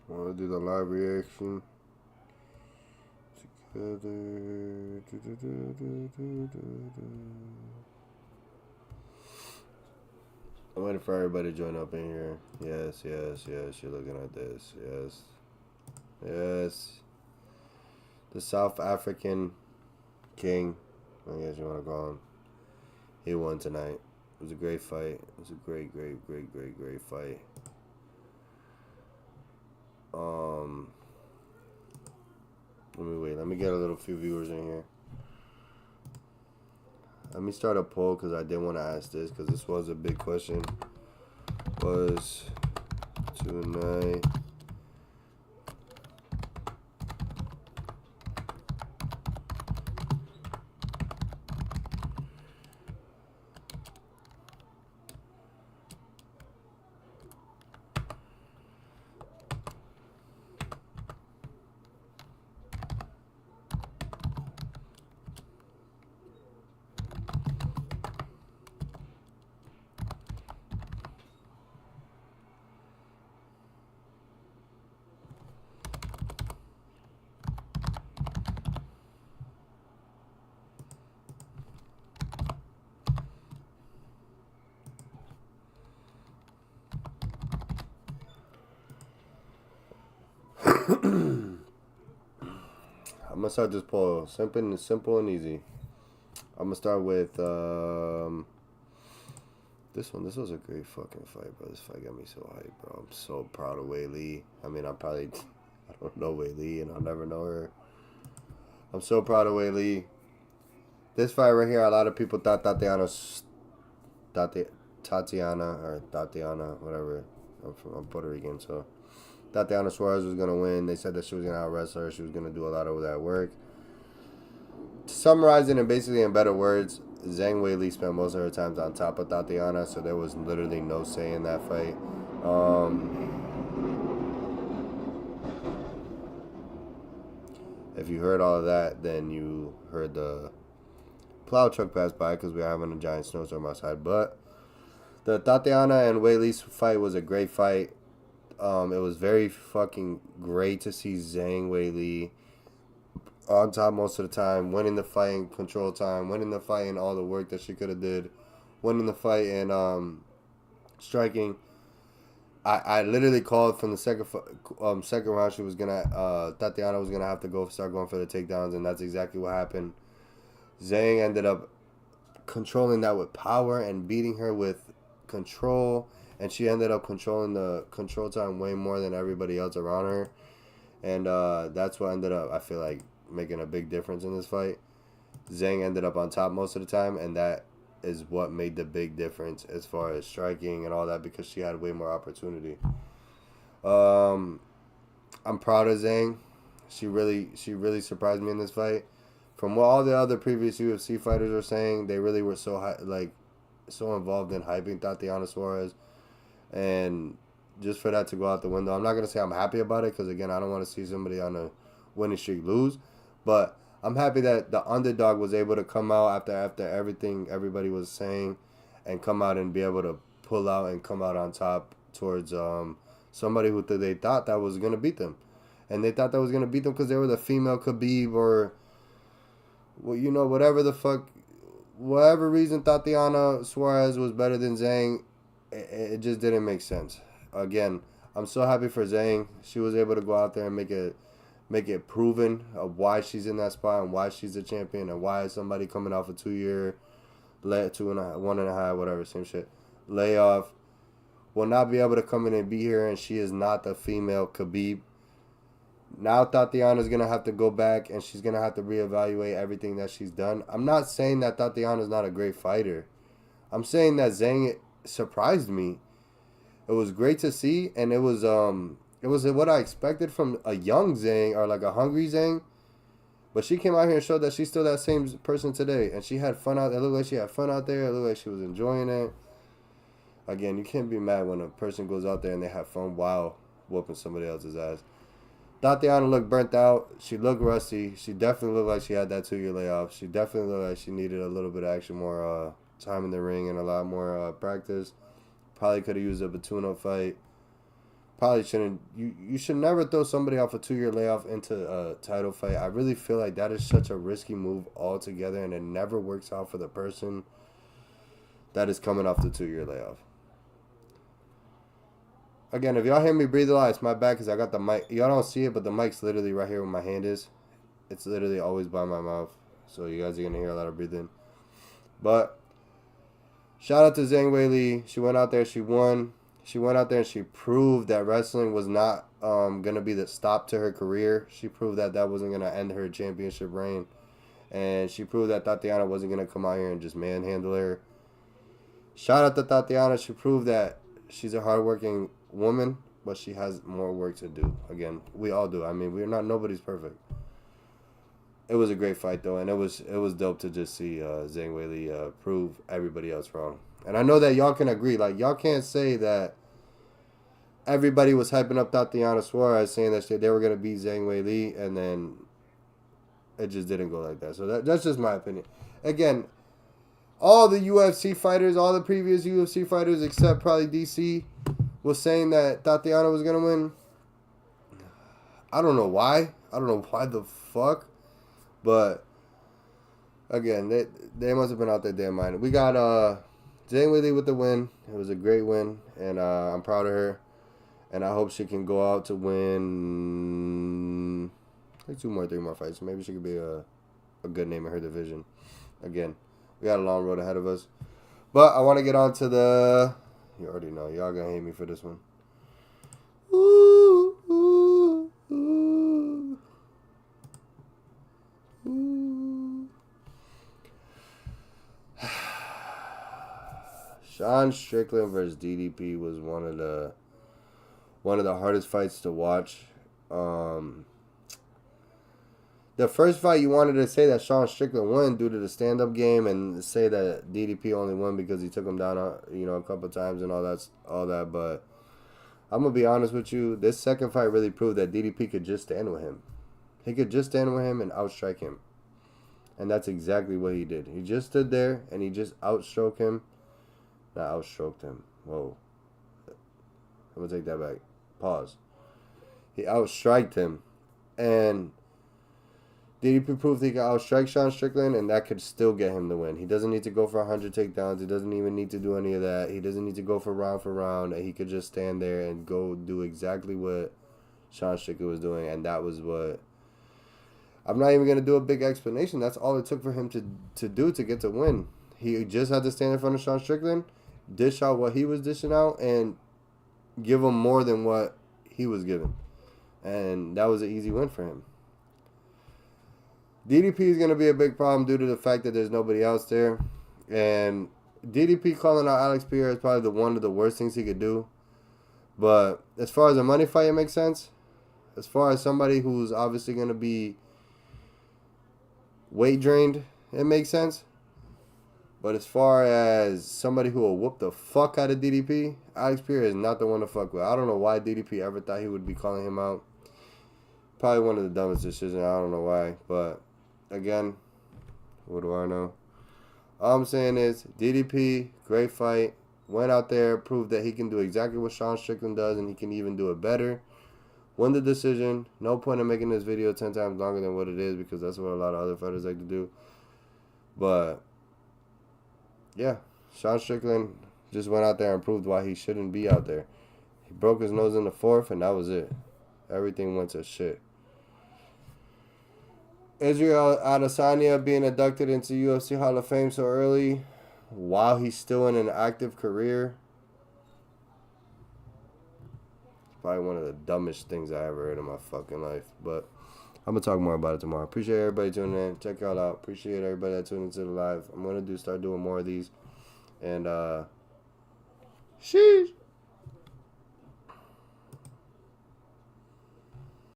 Want to do the live reaction together. I'm waiting for everybody to join up in here. Yes, yes, yes. You're looking at this. Yes. Yes. The South African King, I guess you want to call him. He won tonight. It was a great fight. It was a great fight. Let me wait. Let me get a little few viewers in here. Let me start a poll because I did want to ask this because this was a big question. Was tonight I'm gonna start this poll. Simple and easy. I'm gonna start with this one. This was a great fucking fight, bro. This fight got me so hyped, bro. I'm so proud of Wei Li. I mean, I don't know Wei Li, and I'll never know her. I'm so proud of Wei Li. This fight right here, a lot of people thought Tatiana, whatever. I'm Puerto Rican, so Tatiana Suarez was gonna win. They said that she was gonna out wrestle her. She was gonna do a lot of that work. To summarize it and basically in better words, Zhang Weili spent most of her times on top of Tatiana, so there was literally no say in that fight. If you heard all of that, then you heard the plow truck pass by because we were having a giant snowstorm outside. But the Tatiana and Weili's fight was a great fight. It was very fucking great to see Zhang Weili on top most of the time, winning the fight in control time, winning the fight in all the work that she could have did, winning the fight in striking. I literally called from the second round she was gonna Tatiana was gonna have to start going for the takedowns, and that's exactly what happened. Zhang ended up controlling that with power and beating her with control, and she ended up controlling the control time way more than everybody else around her, and that's what ended up, I feel like, making a big difference in this fight. Zhang ended up on top most of the time, and that is what made the big difference as far as striking and all that, because she had way more opportunity. I'm proud of Zhang. She really surprised me in this fight. From what all the other previous UFC fighters were saying, they really were so involved in hyping Tatiana Suarez, and just for that to go out the window, I'm not gonna say I'm happy about it because again, I don't want to see somebody on a winning streak lose, but I'm happy that the underdog was able to come out after everything everybody was saying, and come out and be able to pull out and come out on top towards somebody who they thought that was gonna beat them, and they thought that was gonna beat them because they were the female Khabib or, well, you know, whatever reason Tatiana Suarez was better than Zhang, it just didn't make sense. Again, I'm so happy for Zhang. She was able to go out there and make it proven of why she's in that spot and why she's a champion and why somebody coming off a 2-year, 1.5, whatever, same shit, layoff will not be able to come in and be here, and she is not the female Khabib. Now Tatiana's going to have to go back and she's going to have to reevaluate everything that she's done. I'm not saying that Tatiana's not a great fighter. I'm saying that Zhang surprised me. It was great to see, and it was what I expected from a young Zhang, or like a hungry Zhang. But she came out here and showed that she's still that same person today, and she had fun out there. It looked like she had fun out there. It looked like she was enjoying it. Again, you can't be mad when a person goes out there and they have fun while whooping somebody else's ass. Tatiana looked burnt out. She looked rusty. She definitely looked like she had that 2-year layoff. She definitely looked like she needed a little bit of action, more time in the ring, and a lot more practice. Probably could have used a Batuno fight. Probably shouldn't. You should never throw somebody off a 2-year layoff into a title fight. I really feel like that is such a risky move altogether, and it never works out for the person that is coming off the 2-year layoff. Again, if y'all hear me breathe a lot, it's my bad because I got the mic. Y'all don't see it, but the mic's literally right here where my hand is. It's literally always by my mouth, so you guys are going to hear a lot of breathing. But shout out to Zhang Weili. She went out there, she won. She went out there and she proved that wrestling was not going to be the stop to her career. She proved that that wasn't going to end her championship reign. And she proved that Tatiana wasn't going to come out here and just manhandle her. Shout out to Tatiana. She proved that she's a hardworking woman, but she has more work to do. Again, we all do. I mean, nobody's perfect. It was a great fight, though, and it was dope to just see Zhang Weili prove everybody else wrong. And I know that y'all can agree. Like, y'all can't say that everybody was hyping up Tatiana Suarez, saying that they were going to beat Zhang Weili, and then it just didn't go like that. So that's just my opinion. Again, all the UFC fighters, all the previous UFC fighters, except probably DC, was saying that Tatiana was going to win. I don't know why. I don't know why the fuck. But, again, they must have been out their damn mind. We got Zhang Weili with the win. It was a great win, and I'm proud of her. And I hope she can go out to win like 3 more fights. Maybe she could be a good name in her division. Again, we got a long road ahead of us. But I want to get on to the... You already know. Y'all going to hate me for this one. Ooh, ooh, ooh. Ooh. Sean Strickland versus DDP was one of the hardest fights to watch. The first fight, you wanted to say that Sean Strickland won due to the stand-up game, and say that DDP only won because he took him down, a couple of times and all that. But I'm gonna be honest with you, this second fight really proved that DDP could just stand with him. He could just stand with him and outstrike him, and that's exactly what he did. He just stood there and he just outstroked him. Not outstroked him. Whoa. I'm gonna take that back. Pause. He outstriked him, and DDP proved he could outstrike Sean Strickland, and that could still get him the win. He doesn't need to go for 100 takedowns. He doesn't even need to do any of that. He doesn't need to go for round. He could just stand there and go do exactly what Sean Strickland was doing, and that was what... I'm not even going to do a big explanation. That's all it took for him to do to get to win. He just had to stand in front of Sean Strickland, dish out what he was dishing out, and give him more than what he was given. And that was an easy win for him. DDP is going to be a big problem due to the fact that there's nobody else there. And DDP calling out Alex Pierre is probably one of the worst things he could do. But as far as a money fight, it makes sense. As far as somebody who's obviously going to be weight drained, it makes sense. But as far as somebody who will whoop the fuck out of DDP, Alex Pierre is not the one to fuck with. I don't know why DDP ever thought he would be calling him out. Probably one of the dumbest decisions. I don't know why. But, again, what do I know? All I'm saying is, DDP, great fight. Went out there, proved that he can do exactly what Sean Strickland does, and he can even do it better. Won the decision. No point in making this video 10 times longer than what it is, because that's what a lot of other fighters like to do. But... yeah, Sean Strickland just went out there and proved why he shouldn't be out there. He broke his nose in the 4th, and that was it. Everything went to shit. Israel Adesanya being inducted into UFC Hall of Fame so early while he's still in an active career. It's probably one of the dumbest things I ever heard in my fucking life. But I'm going to talk more about it tomorrow. Appreciate everybody tuning in. Check y'all out. Appreciate everybody that tuned into the live. I'm going to start doing more of these. And, sheesh.